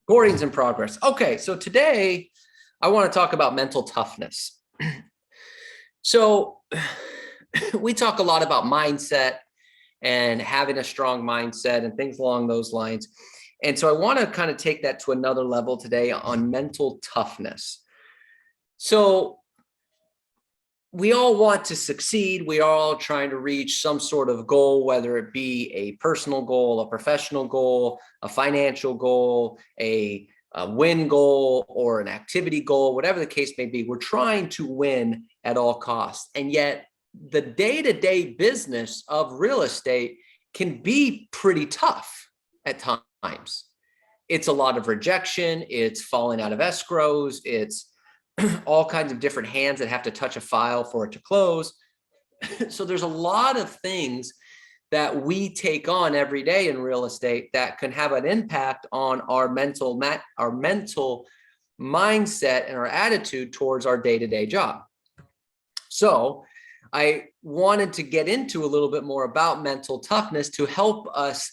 Recordings in progress. Okay, so today I want to talk about mental toughness. So we talk a lot about mindset and having a strong mindset and things along those lines. And so I want to kind of take that to another level today on mental toughness. So we all want to succeed. We are all trying to reach some sort of goal, whether it be a personal goal, a professional goal, a financial goal, a win goal, or an activity goal, whatever the case may be. We're trying to win at all costs. And yet the day-to-day business of real estate can be pretty tough at times. It's a lot of rejection. It's falling out of escrows. It's all kinds of different hands that have to touch a file for it to close. So there's a lot of things that we take on every day in real estate that can have an impact on our mental mindset and our attitude towards our day-to-day job. So I wanted to get into a little bit more about mental toughness to help us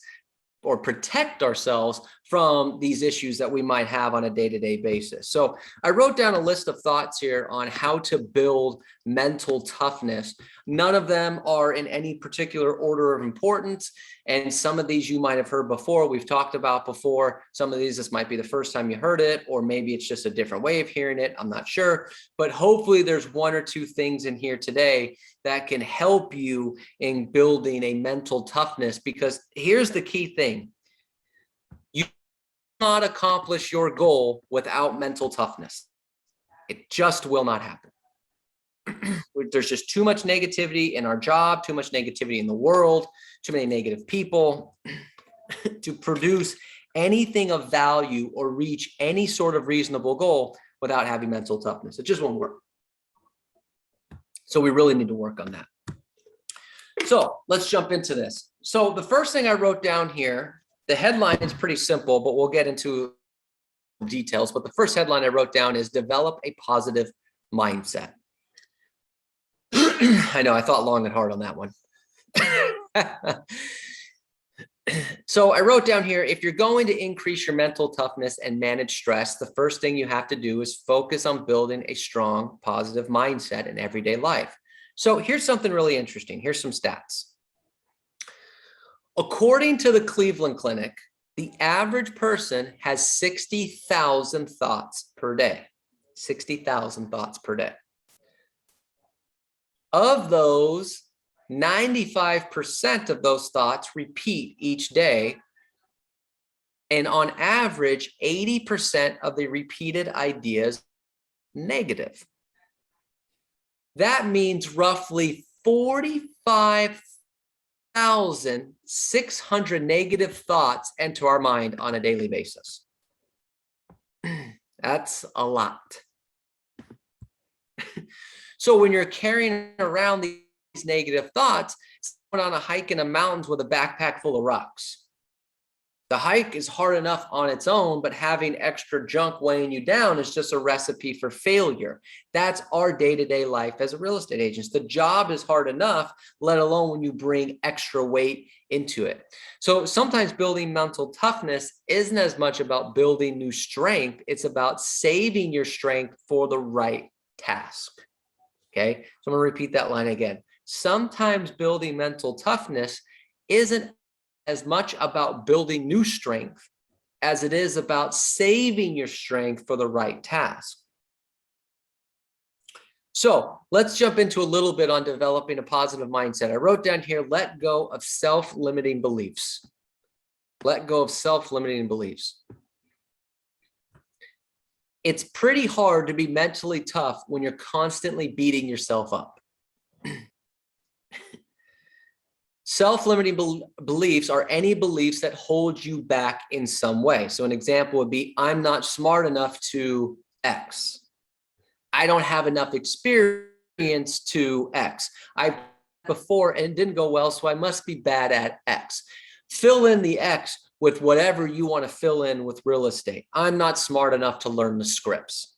or protect ourselves from these issues that we might have on a day-to-day basis. So I wrote down a list of thoughts here on how to build mental toughness. None of them are in any particular order of importance. And some of these you might have heard before, we've talked about before. Some of these, this might be the first time you heard it, or maybe it's just a different way of hearing it. I'm not sure, but hopefully there's one or two things in here today that can help you in building a mental toughness, because here's the key thing. You cannot accomplish your goal without mental toughness. It just will not happen. There's just too much negativity in our job, too much negativity in the world, too many negative people to produce anything of value or reach any sort of reasonable goal without having mental toughness. It just won't work. So we really need to work on that. So let's jump into this. So the first thing I wrote down here, the headline is pretty simple, but we'll get into details. But the first headline I wrote down is develop a positive mindset. I know, I thought long and hard on that one. So I wrote down here, if you're going to increase your mental toughness and manage stress, the first thing you have to do is focus on building a strong, positive mindset in everyday life. So here's something really interesting. Here's some stats. According to the Cleveland Clinic, the average person has 60,000 thoughts per day. 60,000 thoughts per day. Of those, 95% of those thoughts repeat each day. And on average, 80% of the repeated ideas negative. That means roughly 45,600 negative thoughts enter our mind on a daily basis. That's a lot. So when you're carrying around these negative thoughts, it's going on a hike in the mountains with a backpack full of rocks. The hike is hard enough on its own, but having extra junk weighing you down is just a recipe for failure. That's our day-to-day life as a real estate agent. The job is hard enough, let alone when you bring extra weight into it. So sometimes building mental toughness isn't as much about building new strength. It's about saving your strength for the right task. Okay, so I'm going to repeat that line again. Sometimes building mental toughness isn't as much about building new strength as it is about saving your strength for the right task. So let's jump into a little bit on developing a positive mindset. I wrote down here, let go of self-limiting beliefs. Let go of self-limiting beliefs. It's pretty hard to be mentally tough when you're constantly beating yourself up. Self-limiting beliefs are any beliefs that hold you back in some way. So an example would be, I'm not smart enough to X. I don't have enough experience to X. I before and it didn't go well, so I must be bad at X. Fill in the X with whatever you want to fill in with real estate. I'm not smart enough to learn the scripts.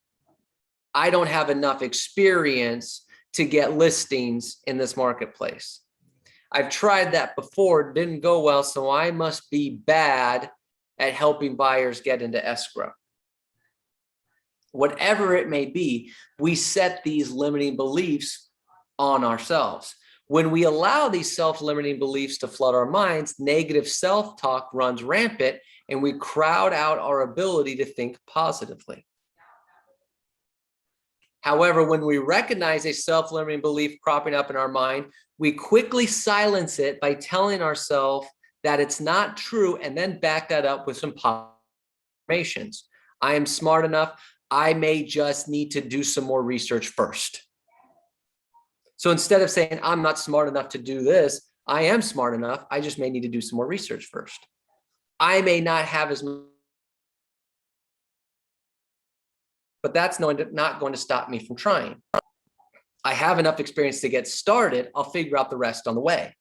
I don't have enough experience to get listings in this marketplace. I've tried that before, it didn't go well, so I must be bad at helping buyers get into escrow. Whatever it may be, we set these limiting beliefs on ourselves. When we allow these self-limiting beliefs to flood our minds, negative self-talk runs rampant, and we crowd out our ability to think positively. However, when we recognize a self-limiting belief cropping up in our mind, we quickly silence it by telling ourselves that it's not true, and then back that up with some affirmations. I am smart enough. I may just need to do some more research first. So instead of saying, I'm not smart enough to do this, I am smart enough. I just may need to do some more research first. I may not have as much, but that's not going to stop me from trying. I have enough experience to get started. I'll figure out the rest on the way.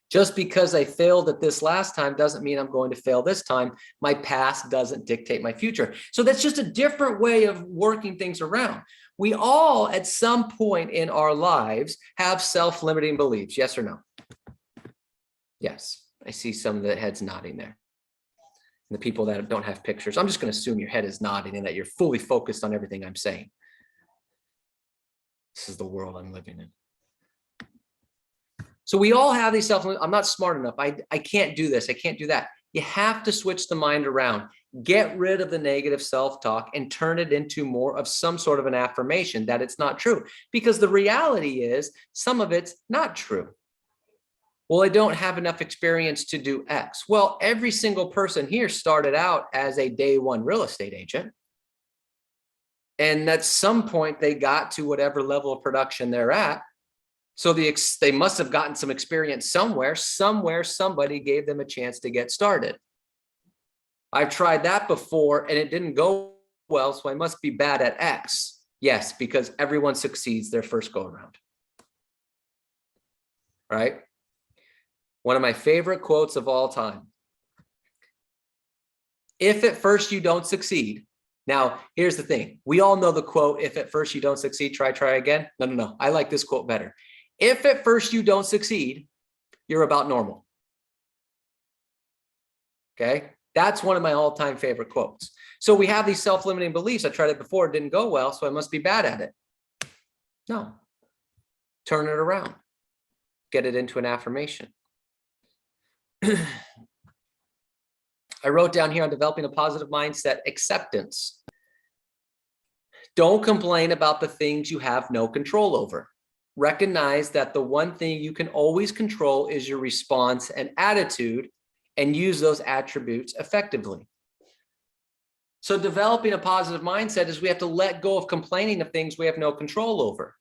Just because I failed at this last time doesn't mean I'm going to fail this time. My past doesn't dictate my future. So that's just a different way of working things around. We all, at some point in our lives, have self-limiting beliefs. Yes or no? Yes. I see some of the heads nodding there. And the people that don't have pictures, I'm just going to assume your head is nodding and that you're fully focused on everything I'm saying. This is the world I'm living in. So we all have these I'm not smart enough. I can't do this. I can't do that. You have to switch the mind around. Get rid of the negative self-talk and turn it into more of some sort of an affirmation that it's not true. Because the reality is some of it's not true. Well, I don't have enough experience to do X. Well, every single person here started out as a day one real estate agent. And at some point they got to whatever level of production they're at. So they must have gotten some experience somewhere. Somebody gave them a chance to get started. I've tried that before and it didn't go well, so I must be bad at X. Yes, because everyone succeeds their first go around. Right? One of my favorite quotes of all time. If at first you don't succeed. Now, here's the thing. We all know the quote, if at first you don't succeed, try again. No. I like this quote better. If at first you don't succeed, you're about normal. Okay? That's one of my all-time favorite quotes. So we have these self-limiting beliefs. I tried it before, it didn't go well, so I must be bad at it. No. Turn it around. Get it into an affirmation. I wrote down here on developing a positive mindset, acceptance. Don't complain about the things you have no control over. Recognize that the one thing you can always control is your response and attitude, and use those attributes effectively. So developing a positive mindset is we have to let go of complaining of things we have no control over.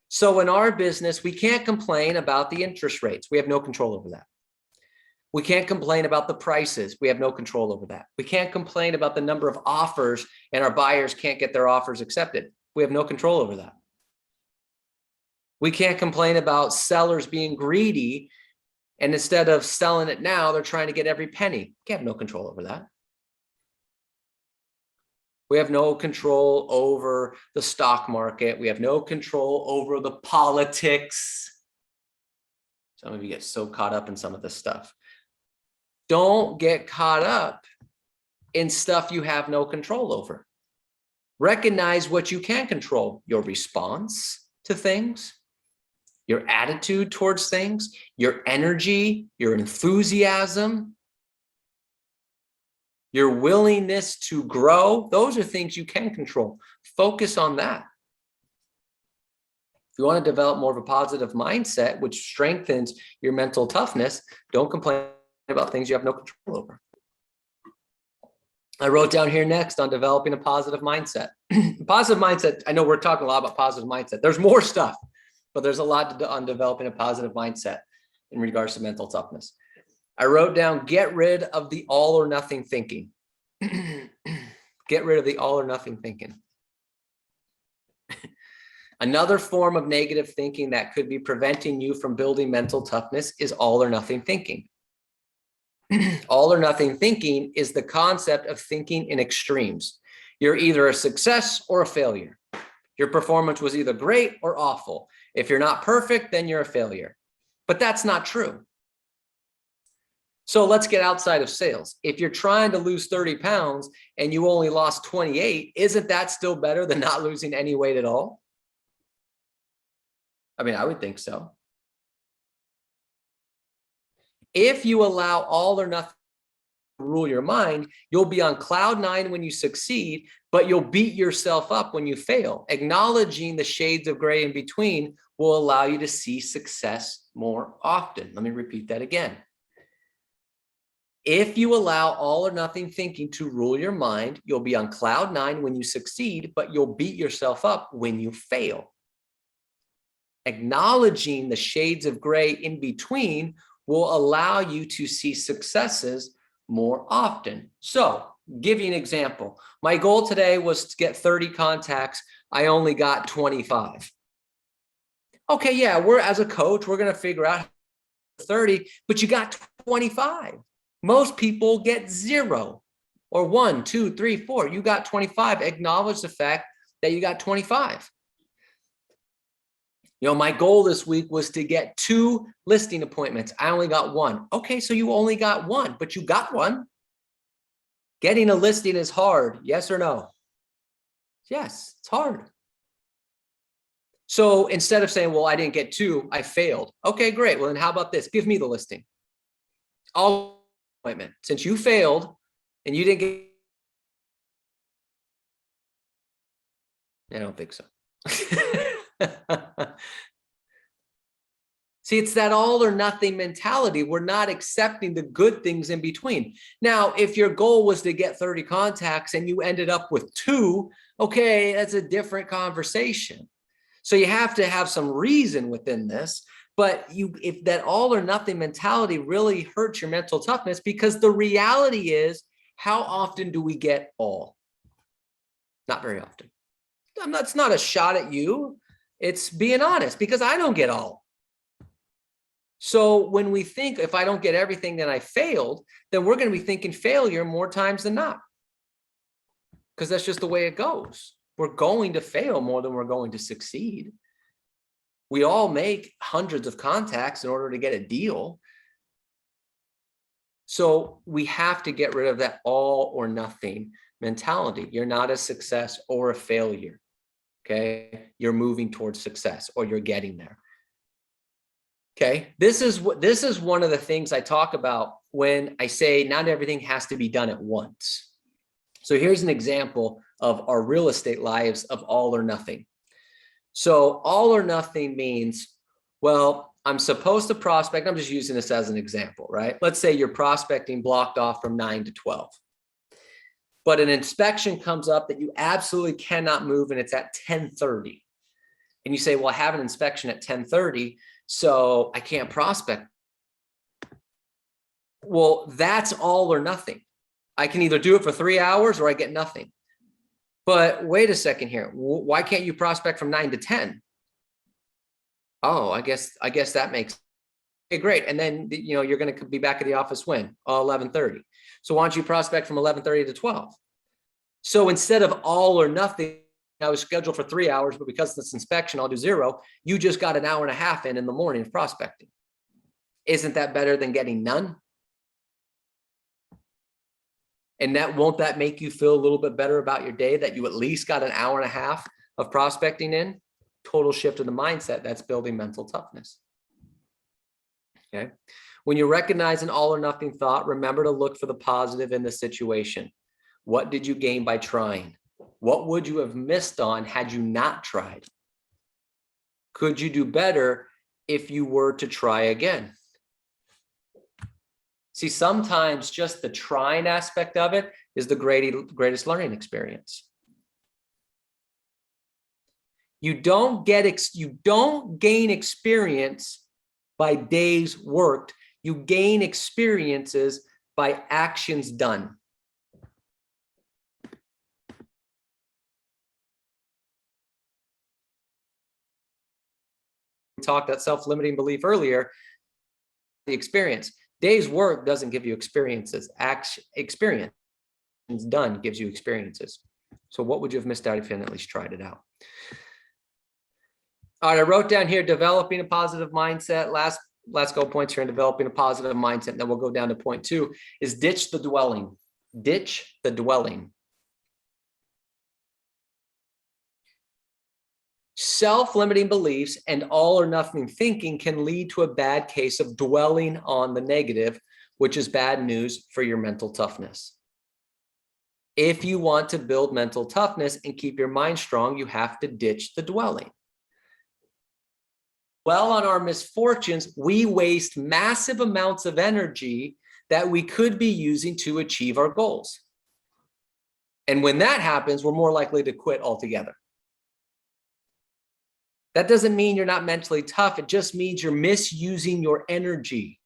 So in our business, we can't complain about the interest rates. We have no control over that. We can't complain about the prices. We have no control over that. We can't complain about the number of offers and our buyers can't get their offers accepted. We have no control over that. We can't complain about sellers being greedy and instead of selling it now, they're trying to get every penny. We have no control over that. We have no control over the stock market. We have no control over the politics. Some of you get so caught up in some of this stuff. Don't get caught up in stuff you have no control over. Recognize what you can control, your response to things, your attitude towards things, your energy, your enthusiasm, your willingness to grow. Those are things you can control. Focus on that. If you want to develop more of a positive mindset, which strengthens your mental toughness, don't complain about things you have no control over. I wrote down here next on developing a positive mindset. Positive mindset, I know we're talking a lot about positive mindset. There's more stuff, but there's a lot to do on developing a positive mindset in regards to mental toughness. I wrote down, get rid of the all or nothing thinking. Get rid of the all or nothing thinking. Another form of negative thinking that could be preventing you from building mental toughness is all or nothing thinking. All or nothing thinking is the concept of thinking in extremes. You're either a success or a failure. Your performance was either great or awful. If you're not perfect, then you're a failure. But that's not true. So let's get outside of sales. If you're trying to lose 30 pounds and you only lost 28, isn't that still better than not losing any weight at all? I mean, I would think so. If you allow all or nothing to rule your mind, you'll be on cloud nine when you succeed, but you'll beat yourself up when you fail. Acknowledging the shades of gray in between will allow you to see success more often. Let me repeat that again. If you allow all or nothing thinking to rule your mind, you'll be on cloud nine when you succeed, but you'll beat yourself up when you fail. Acknowledging the shades of gray in between will allow you to see successes more often. So, give you an example. My goal today was to get 30 contacts. I only got 25. Okay, yeah, as a coach, we're going to figure out 30, but you got 25. Most people get 0 or 1, 2, 3, 4. You got 25. Acknowledge the fact that you got 25. You know, my goal this week was to get 2 listing appointments. I only got 1. Okay, so you only got 1, but you got 1. Getting a listing is hard. Yes or no? Yes, it's hard. So instead of saying, well, I didn't get 2, I failed. Okay, great. Well, then how about this? Give me the listing. All appointment. Since you failed and you didn't get, I don't think so. See, it's that all or nothing mentality. We're not accepting the good things in between. Now, if your goal was to get 30 contacts and you ended up with 2, okay, that's a different conversation. So you have to have some reason within this. But if that all or nothing mentality really hurts your mental toughness, because the reality is, how often do we get all? Not very often. That's not a shot at you. It's being honest, because I don't get all. So when we think, if I don't get everything, then I failed, then we're going to be thinking failure more times than not. Because that's just the way it goes. We're going to fail more than we're going to succeed. We all make hundreds of contacts in order to get a deal. So we have to get rid of that all or nothing mentality. You're not a success or a failure. Okay. You're moving towards success, or you're getting there. Okay. This is one of the things I talk about when I say not everything has to be done at once. So here's an example of our real estate lives of all or nothing. So all or nothing means, well, I'm supposed to prospect. I'm just using this as an example, right? Let's say you're prospecting blocked off from 9 to 12. But an inspection comes up that you absolutely cannot move, and it's at 10:30. And you say, well, I have an inspection at 10:30, so I can't prospect. Well, that's all or nothing. I can either do it for 3 hours or I get nothing. But wait a second here. Why can't you prospect from 9 to 10? Oh, I guess that makes, okay, great. And then, you know, you're going to be back at the office when? 11:30. So why don't you prospect from 11:30 to 12? So instead of all or nothing, I was scheduled for 3 hours, but because of this inspection, I'll do 0. You just got an hour and a half in the morning of prospecting. Isn't that better than getting none? And won't that make you feel a little bit better about your day, that you at least got an hour and a half of prospecting in? Total shift in the mindset. That's building mental toughness. Okay. When you recognize an all or nothing thought, remember to look for the positive in the situation. What did you gain by trying? What would you have missed on had you not tried? Could you do better if you were to try again? See, sometimes just the trying aspect of it is the greatest learning experience. You don't gain experience by days worked. You gain experiences by actions done. We talked that self-limiting belief earlier, the experience. Days work doesn't give you experiences. Experience done gives you experiences. So what would you have missed out if you hadn't at least tried it out? All right, I wrote down here, developing a positive mindset. Last last couple points here in developing a positive mindset, and then we'll go down to point 2, is ditch the dwelling. Ditch the dwelling. Self-limiting beliefs and all or nothing thinking can lead to a bad case of dwelling on the negative, which is bad news for your mental toughness. If you want to build mental toughness and keep your mind strong, you have to ditch the dwelling. Well, on our misfortunes, we waste massive amounts of energy that we could be using to achieve our goals. And when that happens, we're more likely to quit altogether. That doesn't mean you're not mentally tough. It just means you're misusing your energy.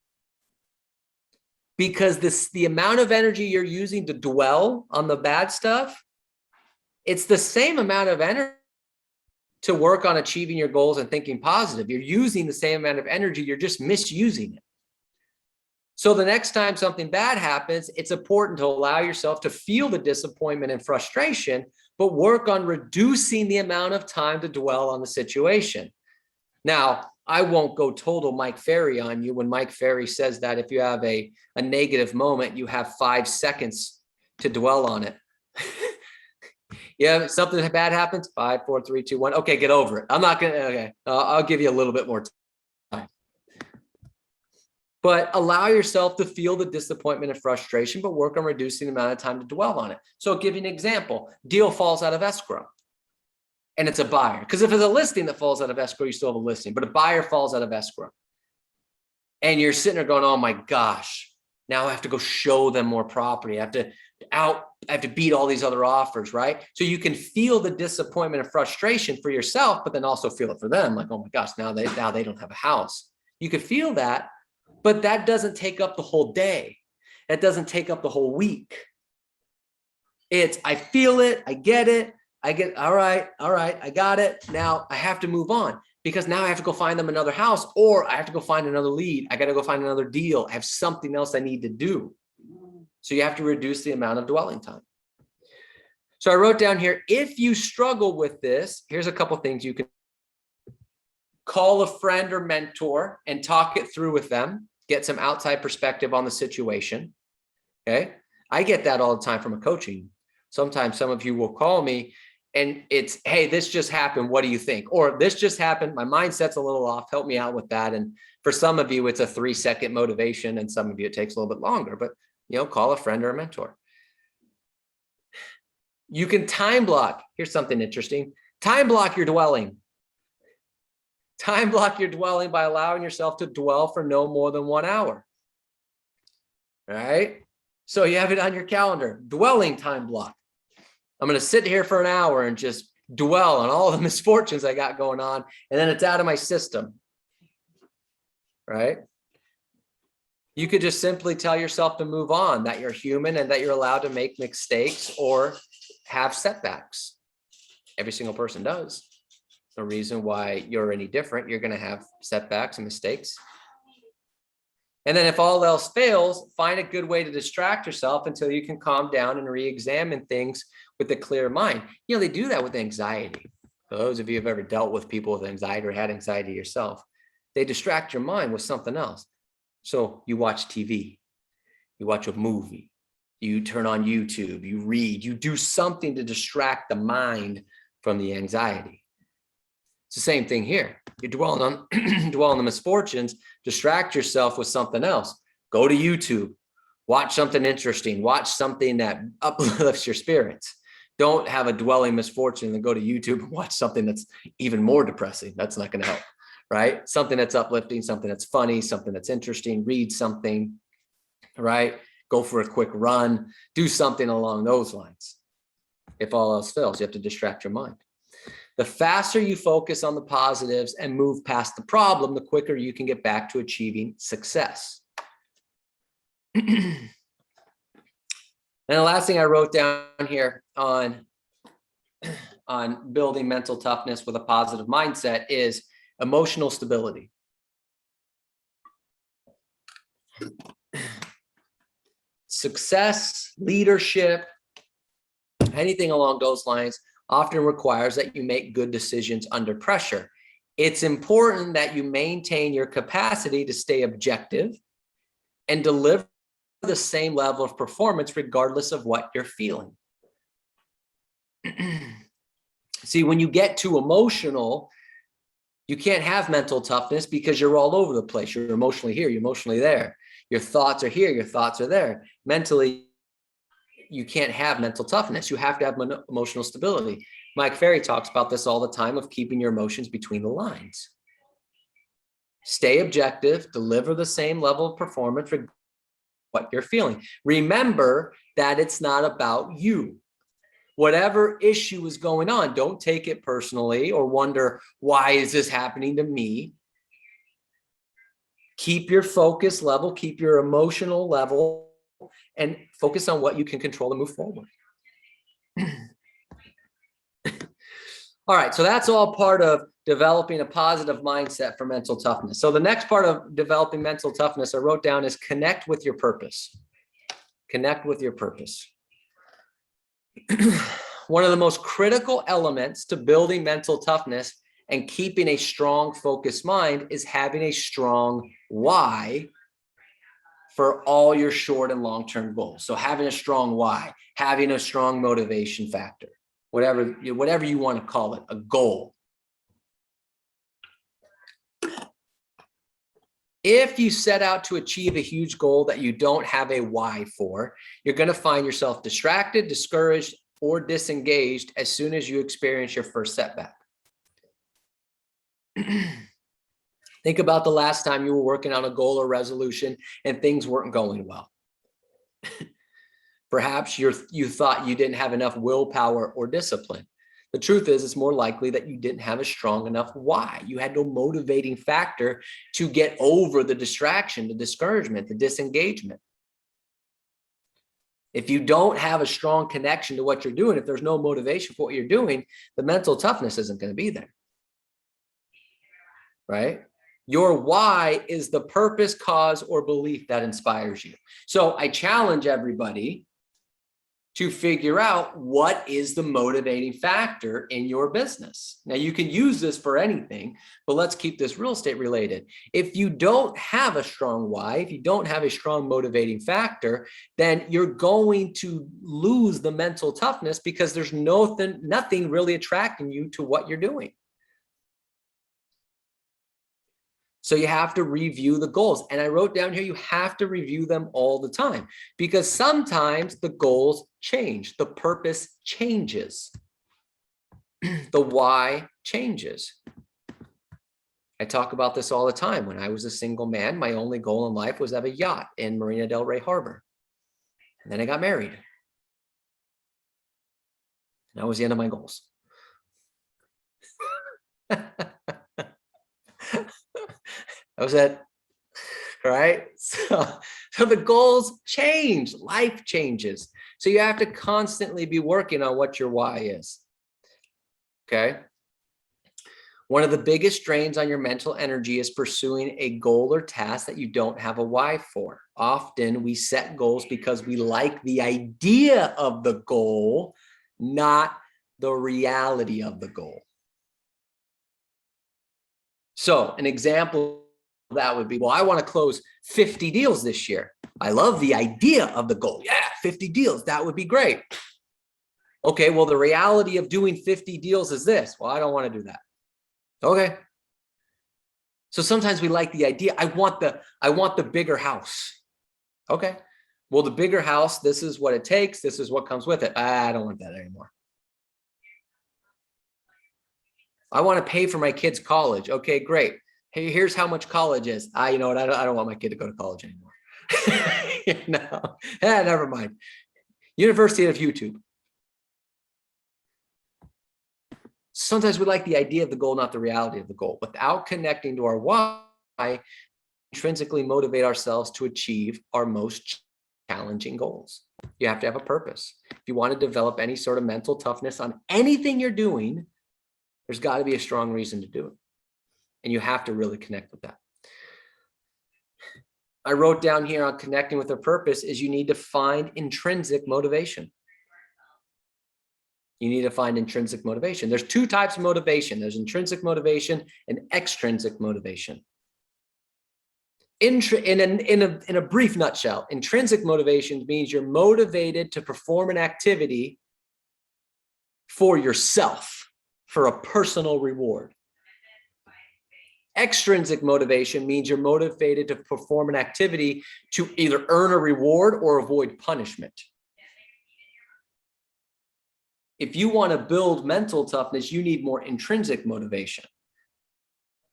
Because the amount of energy you're using to dwell on the bad stuff, it's the same amount of energy to work on achieving your goals and thinking positive. You're using the same amount of energy, you're just misusing it. So the next time something bad happens, it's important to allow yourself to feel the disappointment and frustration, but work on reducing the amount of time to dwell on the situation. Now, I won't go total Mike Ferry on you when Mike Ferry says that if you have a negative moment, you have 5 seconds to dwell on it. Yeah, something bad happens, 5, 4, 3, 2, 1. Okay, get over it. I'm not going to, okay, I'll give you a little bit more time. But allow yourself to feel the disappointment and frustration, but work on reducing the amount of time to dwell on it. So I'll give you an example. Deal falls out of escrow. And it's a buyer. Because if it's a listing that falls out of escrow, you still have a listing. But a buyer falls out of escrow. And you're sitting there going, oh my gosh, now I have to go show them more property. I have to beat all these other offers, right? So you can feel the disappointment and frustration for yourself, but then also feel it for them. Like, oh my gosh, now they don't have a house. You could feel that, but that doesn't take up the whole day. That doesn't take up the whole week. I feel it, I get it. All right, I got it. Now I have to move on because now I have to go find them another house, or I have to go find another lead. I got to go find another deal. I have something else I need to do. So you have to reduce the amount of dwelling time. So I wrote down here, if you struggle with this, here's a couple things you can call a friend or mentor and talk it through with them, get some outside perspective on the situation. Okay. I get that all the time from a coaching. Sometimes some of you will call me and it's, hey, this just happened. What do you think? Or this just happened. My mindset's a little off. Help me out with that. And for some of you, it's a 3-second motivation. And some of you, it takes a little bit longer, but call a friend or a mentor. You can time block. Here's something interesting. Time block your dwelling. Time block your dwelling by allowing yourself to dwell for no more than 1 hour. All right. So you have it on your calendar, dwelling time block. I'm going to sit here for an hour and just dwell on all the misfortunes I got going on. And then it's out of my system. Right. You could just simply tell yourself to move on, that you're human and that you're allowed to make mistakes or have setbacks. Every single person does. No reason why you're any different. You're going to have setbacks and mistakes. And then if all else fails, find a good way to distract yourself until you can calm down and re-examine things with a clear mind. They do that with anxiety. For those of you who have ever dealt with people with anxiety or had anxiety yourself, they distract your mind with something else. So you watch TV, you watch a movie, you turn on YouTube, you read, you do something to distract the mind from the anxiety. It's the same thing here. You're dwelling on the misfortunes, distract yourself with something else. Go to YouTube, watch something interesting, watch something that uplifts your spirits. Don't have a dwelling misfortune and go to YouTube and watch something that's even more depressing. That's not going to help, right? Something that's uplifting, something that's funny, something that's interesting, read something, right? Go for a quick run, do something along those lines. If all else fails, you have to distract your mind. The faster you focus on the positives and move past the problem, the quicker you can get back to achieving success. And the last thing I wrote down here on building mental toughness with a positive mindset is emotional stability. Success, leadership, anything along those lines often requires that you make good decisions under pressure. It's important that you maintain your capacity to stay objective and deliver the same level of performance regardless of what you're feeling. See, when you get too emotional, you can't have mental toughness because you're all over the place. You're emotionally here, you're emotionally there. Your thoughts are here, your thoughts are there. Mentally, you can't have mental toughness. You have to have emotional stability. Mike Ferry talks about this all the time, of keeping your emotions between the lines. Stay objective, deliver the same level of performance for what you're feeling. Remember that it's not about you. Whatever issue is going on, don't take it personally or wonder, why is this happening to me? Keep your focus level, keep your emotional level, and focus on what you can control and move forward. All right, so that's all part of developing a positive mindset for mental toughness. So the next part of developing mental toughness I wrote down is connect with your purpose. Connect with your purpose. One of the most critical elements to building mental toughness and keeping a strong, focused mind is having a strong why for all your short and long-term goals. So having a strong why, having a strong motivation factor, whatever you want to call it, a goal. If you set out to achieve a huge goal that you don't have a why for, you're going to find yourself distracted, discouraged, or disengaged as soon as you experience your first setback. Think about the last time you were working on a goal or resolution and things weren't going well. Perhaps you thought you didn't have enough willpower or discipline. The truth is, it's more likely that you didn't have a strong enough why. You had no motivating factor to get over the distraction, the discouragement, the disengagement. If you don't have a strong connection to what you're doing, if there's no motivation for what you're doing, the mental toughness isn't going to be there. Right? Your why is the purpose, cause, or belief that inspires you. So I challenge everybody to figure out what is the motivating factor in your business. Now, you can use this for anything, but let's keep this real estate related. If you don't have a strong why, if you don't have a strong motivating factor, then you're going to lose the mental toughness because there's nothing really attracting you to what you're doing. So you have to review the goals. And I wrote down here, you have to review them all the time because sometimes the goals change. The purpose changes. The why changes. I talk about this all the time. When I was a single man, my only goal in life was to have a yacht in Marina del Rey Harbor. And then I got married. And that was the end of my goals. That was it, right? So the goals change, life changes. So you have to constantly be working on what your why is, okay? One of the biggest drains on your mental energy is pursuing a goal or task that you don't have a why for. Often we set goals because we like the idea of the goal, not the reality of the goal. So an example that would be, well, I want to close 50 deals this year. I love the idea of the goal. Yeah, 50 deals. That would be great. Okay, well, the reality of doing 50 deals is this. Well, I don't want to do that. Okay. So sometimes we like the idea. I want the bigger house. Okay. Well, the bigger house, this is what it takes. This is what comes with it. I don't want that anymore. I want to pay for my kids' college. Okay, great. Hey, here's how much college is. You know what? I don't want my kid to go to college anymore. No, never mind. University of YouTube. Sometimes we like the idea of the goal, not the reality of the goal. Without connecting to our why, intrinsically motivate ourselves to achieve our most challenging goals. You have to have a purpose. If you want to develop any sort of mental toughness on anything you're doing, there's got to be a strong reason to do it. And you have to really connect with that. I wrote down here on connecting with a purpose is you need to find intrinsic motivation. You need to find intrinsic motivation. There's two types of motivation. There's intrinsic motivation and extrinsic motivation. In a brief nutshell, intrinsic motivation means you're motivated to perform an activity for yourself, for a personal reward. Extrinsic motivation means you're motivated to perform an activity to either earn a reward or avoid punishment. If you want to build mental toughness, you need more intrinsic motivation,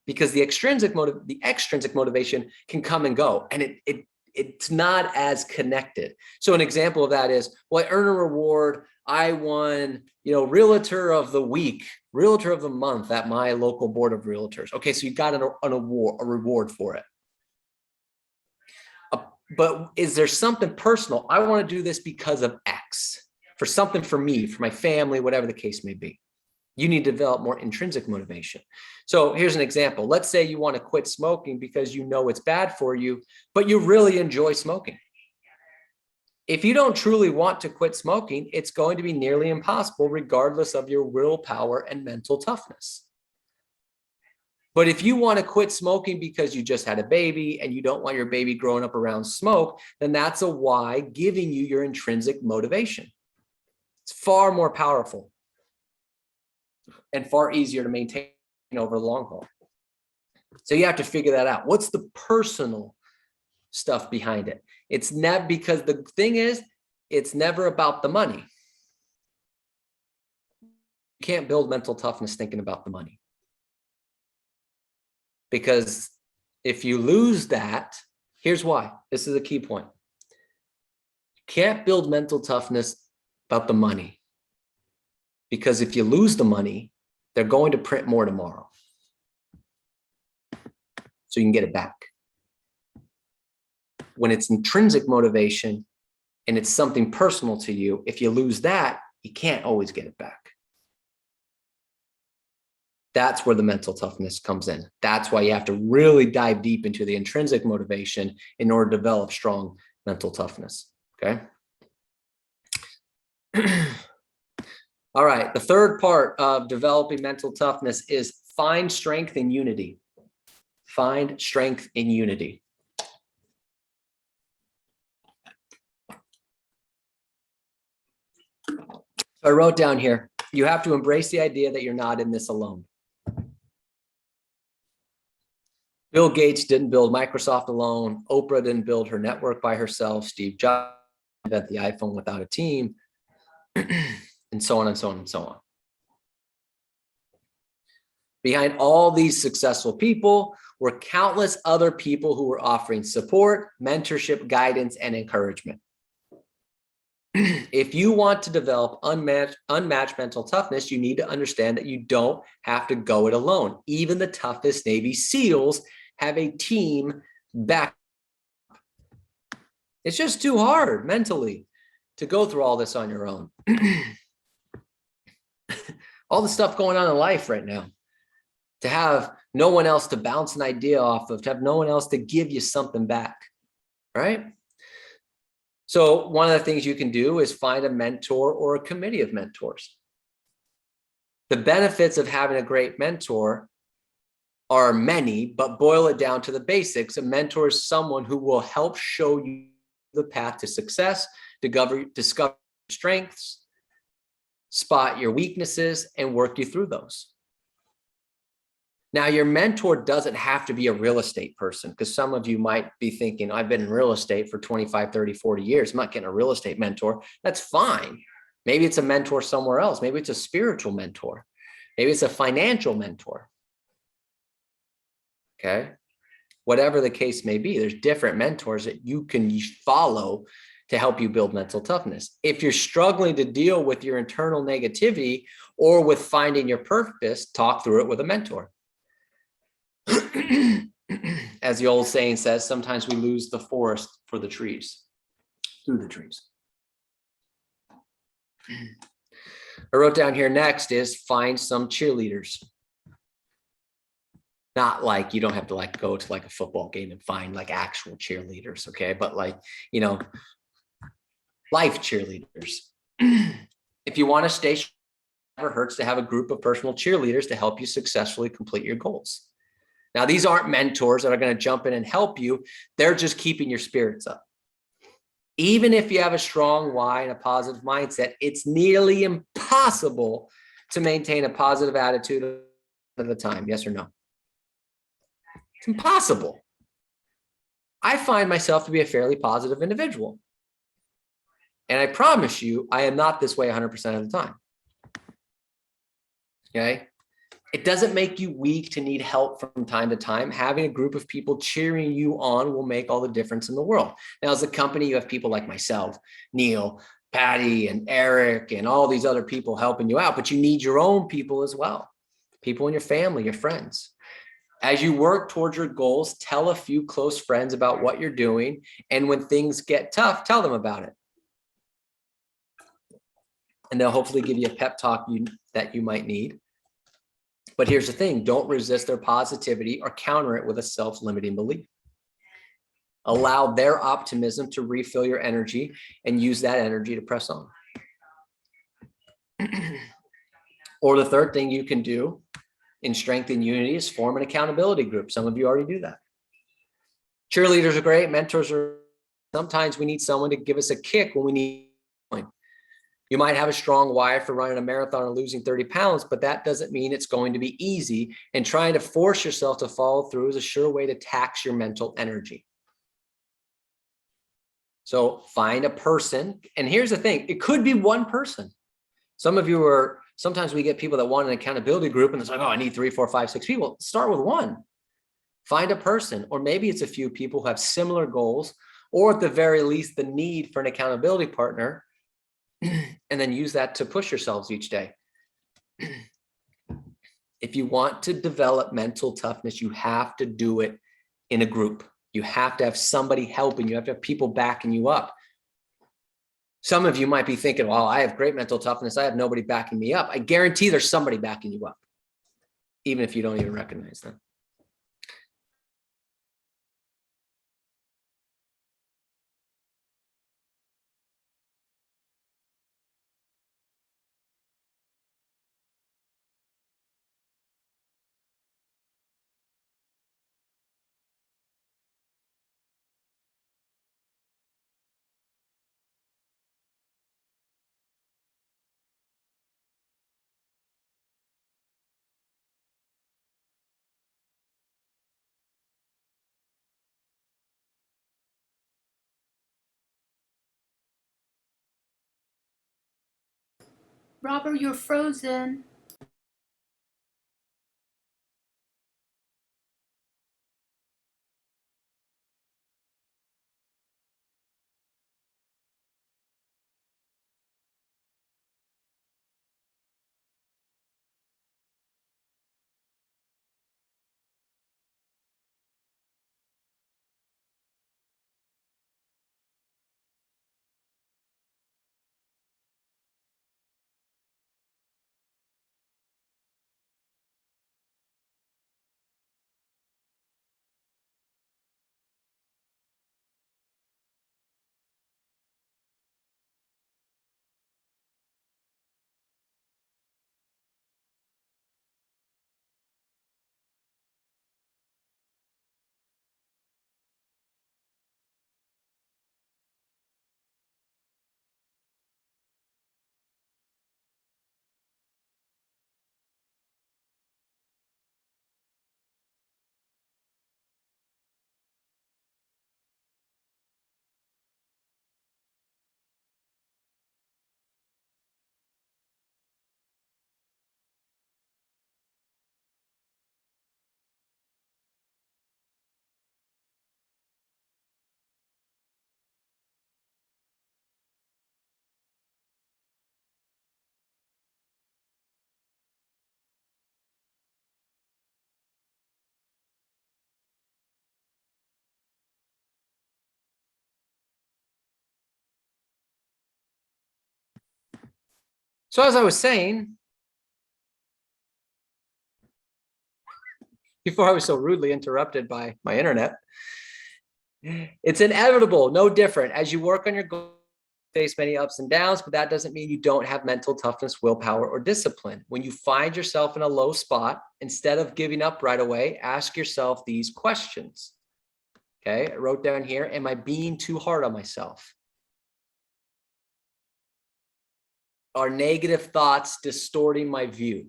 because the extrinsic motivation can come and go, and it's not as connected. So an example of that is, well, I earn a reward. I won, Realtor of the Week, Realtor of the Month at my local board of realtors. Okay, so you got an award, a reward for it. But is there something personal? I want to do this because of X, for something for me, for my family, whatever the case may be. You need to develop more intrinsic motivation. So here's an example. Let's say you want to quit smoking because you know it's bad for you, but you really enjoy smoking. If you don't truly want to quit smoking, it's going to be nearly impossible, regardless of your willpower and mental toughness. But if you want to quit smoking because you just had a baby and you don't want your baby growing up around smoke, then that's a why giving you your intrinsic motivation. It's far more powerful and far easier to maintain over the long haul. So you have to figure that out. What's the personal stuff behind it? It's not, because the thing is, it's never about the money. You can't build mental toughness thinking about the money. Because if you lose that, here's why. This is a key point. You can't build mental toughness about the money. Because if you lose the money, they're going to print more tomorrow. So you can get it back. When it's intrinsic motivation and it's something personal to you, if you lose that, you can't always get it back. That's where the mental toughness comes in. That's why you have to really dive deep into the intrinsic motivation in order to develop strong mental toughness. Okay. All right. The third part of developing mental toughness is find strength in unity. Find strength in unity. I wrote down here, you have to embrace the idea that you're not in this alone. Bill Gates didn't build Microsoft alone. Oprah didn't build her network by herself. Steve Jobs invented the iPhone without a team, and so on and so on and so on. Behind all these successful people were countless other people who were offering support, mentorship, guidance, and encouragement. If you want to develop unmatched mental toughness, you need to understand that you don't have to go it alone. Even the toughest Navy SEALs have a team back. It's just too hard mentally to go through all this on your own. All the stuff going on in life right now, to have no one else to bounce an idea off of, to have no one else to give you something back, right? So one of the things you can do is find a mentor or a committee of mentors. The benefits of having a great mentor are many, but boil it down to the basics. A mentor is someone who will help show you the path to success, discover strengths, spot your weaknesses, and work you through those. Now, your mentor doesn't have to be a real estate person, because some of you might be thinking, I've been in real estate for 25, 30, 40 years. I'm not getting a real estate mentor. That's fine. Maybe it's a mentor somewhere else. Maybe it's a spiritual mentor. Maybe it's a financial mentor. Okay. Whatever the case may be, there's different mentors that you can follow to help you build mental toughness. If you're struggling to deal with your internal negativity or with finding your purpose, talk through it with a mentor. As the old saying says, sometimes we lose the forest for the trees, through the trees. I wrote down here next is find some cheerleaders. Not like, you don't have to like go to like a football game and find like actual cheerleaders, okay? But like, you know, life cheerleaders. If you want to stay never hurts to have a group of personal cheerleaders to help you successfully complete your goals. Now, these aren't mentors that are going to jump in and help you. They're just keeping your spirits up. Even if you have a strong why and a positive mindset, it's nearly impossible to maintain a positive attitude at the time. Yes or no? It's impossible. I find myself to be a fairly positive individual. And I promise you, I am not this way 100% of the time. Okay? It doesn't make you weak to need help from time to time. Having a group of people cheering you on will make all the difference in the world. Now, as a company, you have people like myself, Neil, Patty, and Eric, and all these other people helping you out, but you need your own people as well. People in your family, your friends. As you work towards your goals, tell a few close friends about what you're doing. And when things get tough, tell them about it. And they'll hopefully give you a pep talk that you might need. But here's the thing, don't resist their positivity or counter it with a self-limiting belief. Allow their optimism to refill your energy and use that energy to press on. Or the third thing you can do in strength and unity is form an accountability group. Some of you already do that. Cheerleaders are great, mentors are, sometimes we need someone to give us a kick when we need. You might have a strong why for running a marathon and losing 30 pounds, but that doesn't mean it's going to be easy. And trying to force yourself to follow through is a sure way to tax your mental energy. So find a person. And here's the thing, it could be one person. Some of you are, sometimes we get people that want an accountability group and it's like, oh, I need 3, 4, 5, 6 people. Start with one. Find a person, or maybe it's a few people who have similar goals, or at the very least, the need for an accountability partner. And then use that to push yourselves each day. If you want to develop mental toughness, you have to do it in a group. You have to have somebody helping. You have to have people backing you up. Some of you might be thinking, well, I have great mental toughness. I have nobody backing me up. I guarantee there's somebody backing you up, even if you don't even recognize them. Robert, you're frozen. So as I was saying, before I was so rudely interrupted by my internet, it's inevitable, no different. As you work on your goal, face many ups and downs, but that doesn't mean you don't have mental toughness, willpower, or discipline. When you find yourself in a low spot, instead of giving up right away, ask yourself these questions. Okay, I wrote down here, am I being too hard on myself? Are negative thoughts distorting my view?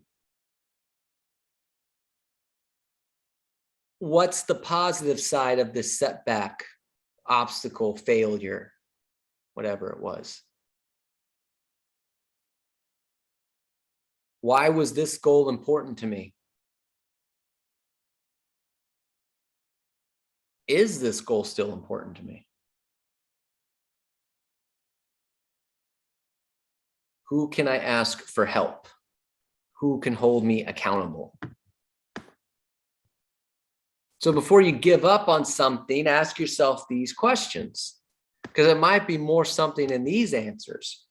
What's the positive side of this setback, obstacle, failure, whatever it was? Why was this goal important to me? Is this goal still important to me? Who can I ask for help? Who can hold me accountable? So before you give up on something, ask yourself these questions, because it might be more something in these answers,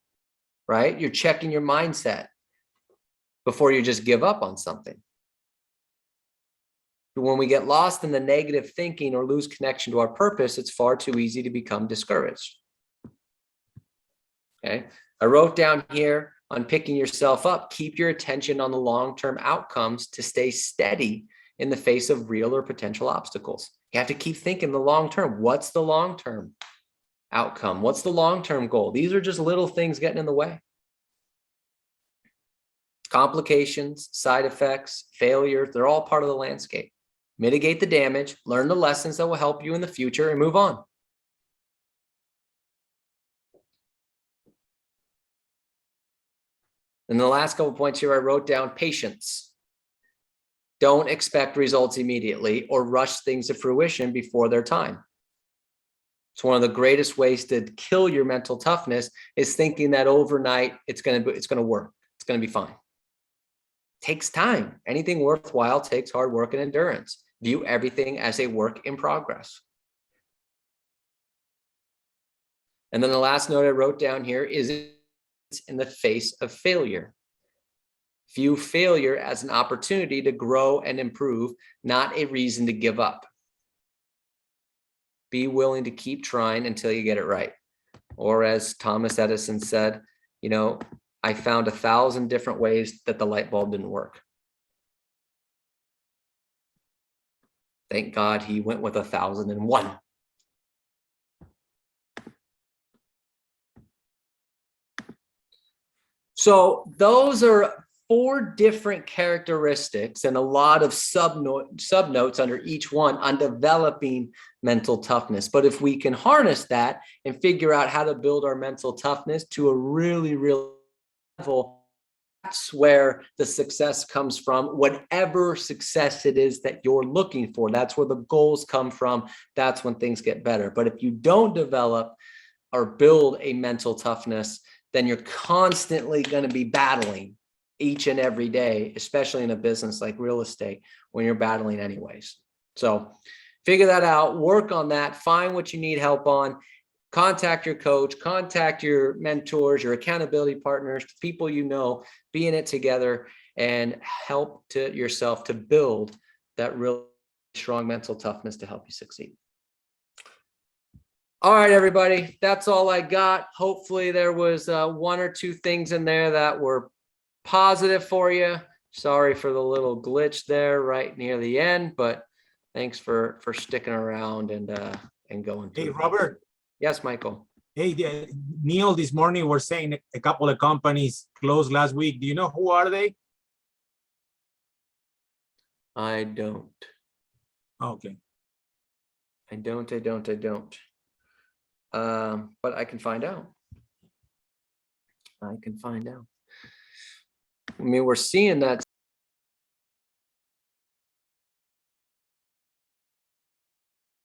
right? You're checking your mindset before you just give up on something. When we get lost in the negative thinking or lose connection to our purpose, it's far too easy to become discouraged. Okay. I wrote down here on picking yourself up, keep your attention on the long-term outcomes to stay steady in the face of real or potential obstacles. You have to keep thinking the long term. What's the long-term outcome? What's the long-term goal? These are just little things getting in the way. Complications, side effects, failure, they're all part of the landscape. Mitigate the damage, learn the lessons that will help you in the future, and move on. And the last couple points here, I wrote down patience. Don't expect results immediately or rush things to fruition before their time. It's one of the greatest ways to kill your mental toughness is thinking that overnight it's going to work. It's going to be fine. It takes time. Anything worthwhile takes hard work and endurance. View everything as a work in progress. And then the last note I wrote down here is in the face of failure. View failure as an opportunity to grow and improve, not a reason to give up. Be willing to keep trying until you get it right. Or as Thomas Edison said, you know, I found 1,000 different ways that the light bulb didn't work. Thank God he went with 1,001. So those are 4 different characteristics and a lot of subnotes under each one on developing mental toughness. But if we can harness that and figure out how to build our mental toughness to a really, really level, that's where the success comes from. Whatever success it is that you're looking for, that's where the goals come from. That's when things get better. But if you don't develop or build a mental toughness, then you're constantly going to be battling each and every day, especially in a business like real estate when you're battling anyways. So figure that out, work on that, find what you need help on, contact your coach, contact your mentors, your accountability partners, people you know, be in it together and help to yourself to build that real strong mental toughness to help you succeed. All right, everybody, that's all I got. Hopefully there was 1 or 2 things in there that were positive for you. Sorry for the little glitch there right near the end, but thanks for sticking around and going through. Hey, Robert. Yes, Michael. Hey, Neil, this morning we're saying a couple of companies closed last week. Do you know who are they? I don't. Okay. I don't. But I can find out. I mean, we're seeing that